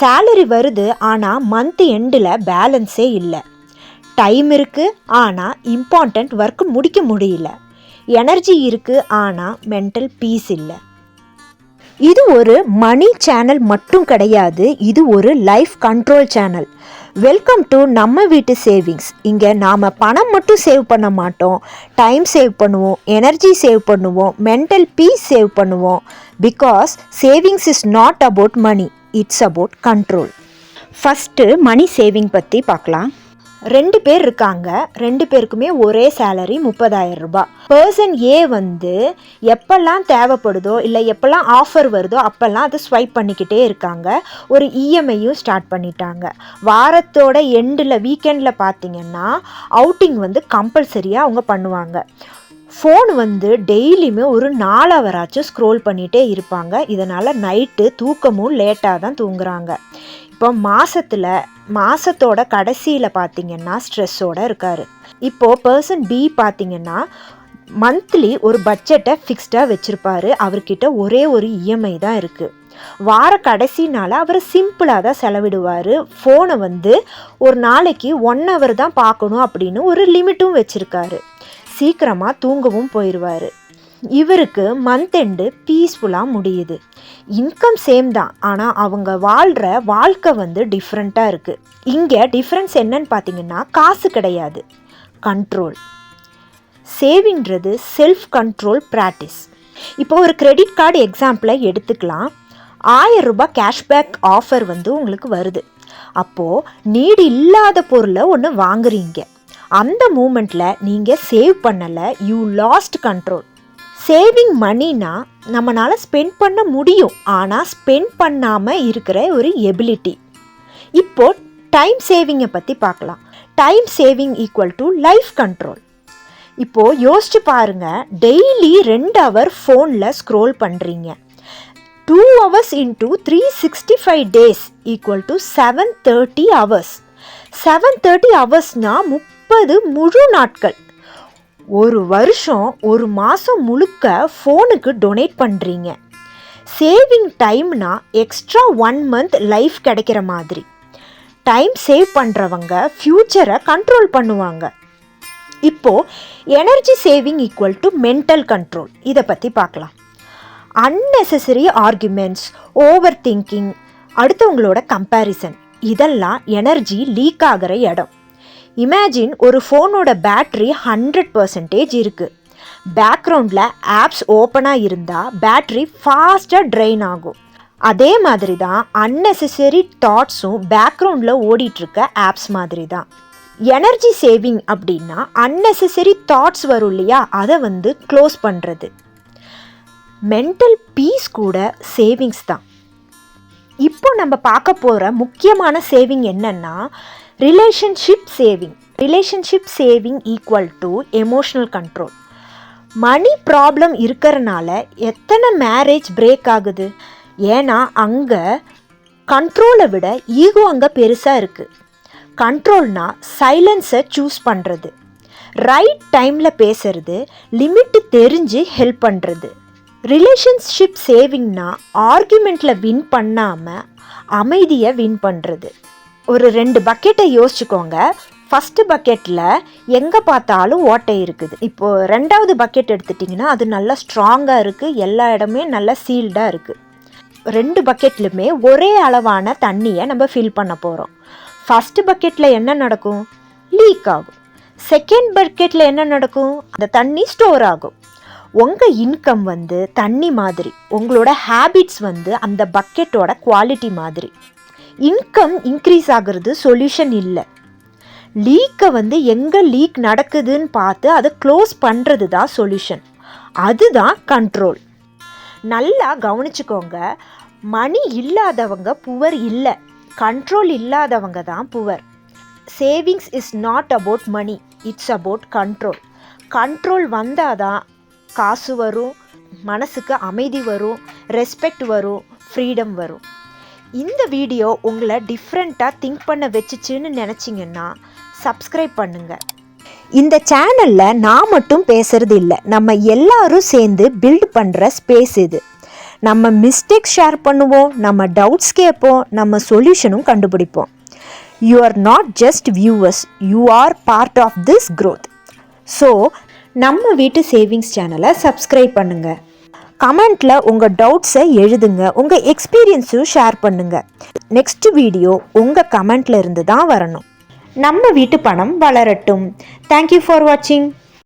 Salary வருது ஆனால் month எண்டில் பேலன்ஸே இல்லை. டைம் இருக்குது ஆனால் இம்பார்ட்டண்ட் ஒர்க் முடிக்க முடியல. எனர்ஜி இருக்குது ஆனால் மென்டல் பீஸ் இல்லை. இது ஒரு மணி சேனல் மட்டும் கிடையாது, இது ஒரு life control channel. Welcome to நம்ம வீட்டு சேவிங்ஸ். இங்கே நாம் பணம் மட்டும் சேவ் பண்ண மாட்டோம், டைம் சேவ் பண்ணுவோம், எனர்ஜி சேவ் பண்ணுவோம், மென்டல் பீஸ் சேவ் பண்ணுவோம். Because savings is not about money, it's about control. First money saving பற்றி பார்க்கலாம். 2 பேர் இருக்காங்க, 2 பேருக்குமே ஒரே சேலரி 30,000 ரூபாய். பர்சன் ஏ வந்து எப்பெல்லாம் தேவைப்படுதோ இல்லை எப்பெல்லாம் ஆஃபர் வருதோ அப்போல்லாம் அதை ஸ்வைப் பண்ணிக்கிட்டே இருக்காங்க. ஒரு இஎம்ஐயும் ஸ்டார்ட் பண்ணிட்டாங்க. வாரத்தோட எண்டில் வீக்கெண்டில் பார்த்தீங்கன்னா அவுட்டிங் வந்து கம்பல்சரியாக அவங்க பண்ணுவாங்க. ஃபோன் வந்து டெய்லியுமே ஒரு 4 ஹவராச்சும் ஸ்க்ரோல் பண்ணிகிட்டே இருப்பாங்க. இதனால் நைட்டு தூக்கமும் லேட்டாக தான் தூங்குறாங்க. இப்போ மாதத்தோட கடைசியில் பார்த்தீங்கன்னா ஸ்ட்ரெஸ்ஸோடு இருக்கார். இப்போது பர்சன் பி பார்த்தீங்கன்னா மந்த்லி ஒரு பட்ஜெட்டை ஃபிக்ஸ்டாக வச்சுருப்பார். அவர்கிட்ட ஒரே ஒரு இஎம்ஐ தான் இருக்குது. வார கடைசினால் அவர் சிம்பிளாக தான் செலவிடுவார். ஃபோனை வந்து ஒரு நாளைக்கு 1 hour தான் பார்க்கணும் அப்படின்னு ஒரு லிமிட்டும் வச்சுருக்காரு. சீக்கிரமாக தூங்கவும் போயிடுவார். இவருக்கு மந்த் எண்டு பீஸ்ஃபுல்லாக முடியுது. இன்கம் சேம் தான், ஆனால் அவங்க வாழ்கிற வாழ்க்கை வந்து டிஃப்ரெண்ட்டாக இருக்குது. இங்கே டிஃப்ரென்ஸ் என்னன்னு பார்த்தீங்கன்னா காசு கிடையாது, கண்ட்ரோல். சேவிங்கிறது செல்ஃப் கண்ட்ரோல் ப்ராக்டிஸ். இப்போ ஒரு கிரெடிட் கார்டு எக்ஸாம்பிளை எடுத்துக்கலாம். 1000 ரூபாய் கேஷ்பேக் ஆஃபர் வந்து உங்களுக்கு வருது. அப்போது நீடு இல்லாத பொருளை ஒன்று வாங்குறீங்க. அந்த மூமெண்ட்டில் நீங்கள் சேவ் பண்ணலை, யூ லாஸ்ட் கண்ட்ரோல். சேவிங் மணினா நம்மளால் ஸ்பெண்ட் பண்ண முடியும், ஆனால் ஸ்பெண்ட் பண்ணாமல் இருக்கிற ஒரு எபிலிட்டி. இப்போது டைம் சேவிங்கை பற்றி பார்க்கலாம். Time saving equal to life control. இப்போது யோசிச்சு பாருங்கள், டெய்லி 2 hour ஃபோனில் ஸ்க்ரோல் பண்ணுறீங்க. 2 hours into 365 days equal to 730 hours. 730 hoursனால் 30 முழு நாட்கள். ஒரு வருஷம், ஒரு மாதம் முழுக்க ஃபோனுக்கு டொனேட் பண்ணுறீங்க. சேவிங் டைம்னா எக்ஸ்ட்ரா 1 month லைஃப் கிடைக்கிற மாதிரி. டைம் சேவ் பண்ணுறவங்க ஃப்யூச்சரை கண்ட்ரோல் பண்ணுவாங்க. இப்போது energy saving equal to mental control. இதை பற்றி பார்க்கலாம். அன்னெசசரி ஆர்குமெண்ட்ஸ், ஓவர் திங்கிங், அடுத்தவங்களோட கம்பேரிசன், இதெல்லாம் எனர்ஜி லீக் ஆகிற இடம். இமேஜின் ஒரு ஃபோனோட பேட்ரி 100% இருக்குது. பேக்ரவுண்டில் ஆப்ஸ் ஓப்பனாக இருந்தால் பேட்ரி ஃபாஸ்ட்டாக ட்ரெயின் ஆகும். அதே மாதிரி தான் அன்னெசசரி தாட்ஸும் பேக்ரவுண்டில் ஓடிட்டுருக்க ஆப்ஸ் மாதிரி தான். எனர்ஜி சேவிங் அப்படின்னா அன்னெசசரி தாட்ஸ் வரும் இல்லையா, அதை வந்து க்ளோஸ் பண்ணுறது. மென்டல் பீஸ் கூட சேவிங்ஸ் தான். இப்போ நம்ம பார்க்க போகிற முக்கியமான சேவிங் என்னன்னா relationship saving. Relationship saving equal to emotional control. Money problem இருக்கிறனால எத்தனை மேரேஜ் பிரேக் ஆகுது? ஏன்னா அங்கே கண்ட்ரோலை விட ஈகோ அங்கே பெருசாக இருக்குது. கண்ட்ரோல்னா சைலன்ஸை சூஸ் பண்ணுறது, ரைட் டைமில் பேசுறது, லிமிட்டு தெரிஞ்சு ஹெல்ப் பண்ணுறது. ரிலேஷன்ஷிப் சேவிங்னா ஆர்குமெண்ட்டில் வின் பண்ணாமல் அமைதியை வின் பண்ணுறது. ஒரு 2 பக்கெட்டை யோசிச்சுக்கோங்க. ஃபஸ்ட்டு பக்கெட்டில் எங்கே பார்த்தாலும் ஓட்டை இருக்குது. இப்போது 2வது பக்கெட் எடுத்துட்டிங்கன்னா அது நல்லா ஸ்ட்ராங்காக இருக்குது, எல்லா இடமே நல்லா சீல்டாக இருக்குது. 2 பக்கெட்லையுமே ஒரே அளவான தண்ணியை நம்ம ஃபில் பண்ண போகிறோம். ஃபஸ்ட்டு பக்கெட்டில் என்ன நடக்கும்? லீக் ஆகும். செகண்ட் பக்கெட்டில் என்ன நடக்கும்? அந்த தண்ணி ஸ்டோர் ஆகும். உங்கள் இன்கம் வந்து தண்ணி மாதிரி, உங்களோட ஹேபிட்ஸ் வந்து அந்த பக்கெட்டோட குவாலிட்டி மாதிரி. இன்கம் இன்க்ரீஸ் ஆகிறது சொல்யூஷன் இல்லை. லீக்கை வந்து எங்கே லீக் நடக்குதுன்னு பார்த்து அதை க்ளோஸ் பண்ணுறது தான் சொல்யூஷன். அதுதான் கண்ட்ரோல். நல்லா கவனிச்சுக்கோங்க, மணி இல்லாதவங்க புவர் இல்லை, கண்ட்ரோல் இல்லாதவங்க தான் poor. Savings is not about money, it's about control. Control வந்தால் தான் காசு வரும், மனசுக்கு அமைதி வரும், ரெஸ்பெக்ட் வரும், ஃப்ரீடம் வரும். இந்த வீடியோ உங்களை டிஃப்ரெண்ட்டாக திங்க் பண்ண வச்சுச்சுன்னு நினச்சிங்கன்னா சப்ஸ்கிரைப் பண்ணுங்கள். இந்த சேனலில் நான் மட்டும் பேசுகிறது இல்லை, நம்ம எல்லாரும் சேர்ந்து பில்ட் பண்ணுற ஸ்பேஸ் இது. நம்ம மிஸ்டேக்ஸ் ஷேர் பண்ணுவோம், நம்ம டவுட்ஸ் கேட்போம், நம்ம சொல்யூஷனும் கண்டுபிடிப்போம். You are not just viewers, you are part of this growth. So நம்ம வீட்டு சேவிங்ஸ் சேனலை சப்ஸ்கிரைப் பண்ணுங்கள். கமெண்ட்டில் உங்கள் டவுட்ஸை எழுதுங்க, உங்கள் எக்ஸ்பீரியன்ஸும் ஷேர் பண்ணுங்கள். நெக்ஸ்ட் வீடியோ உங்கள் கமெண்ட்டில் இருந்து தான் வரணும். நம்ம வீட்டு பணம் வளரட்டும். தேங்க்யூ ஃபார் வாட்சிங்.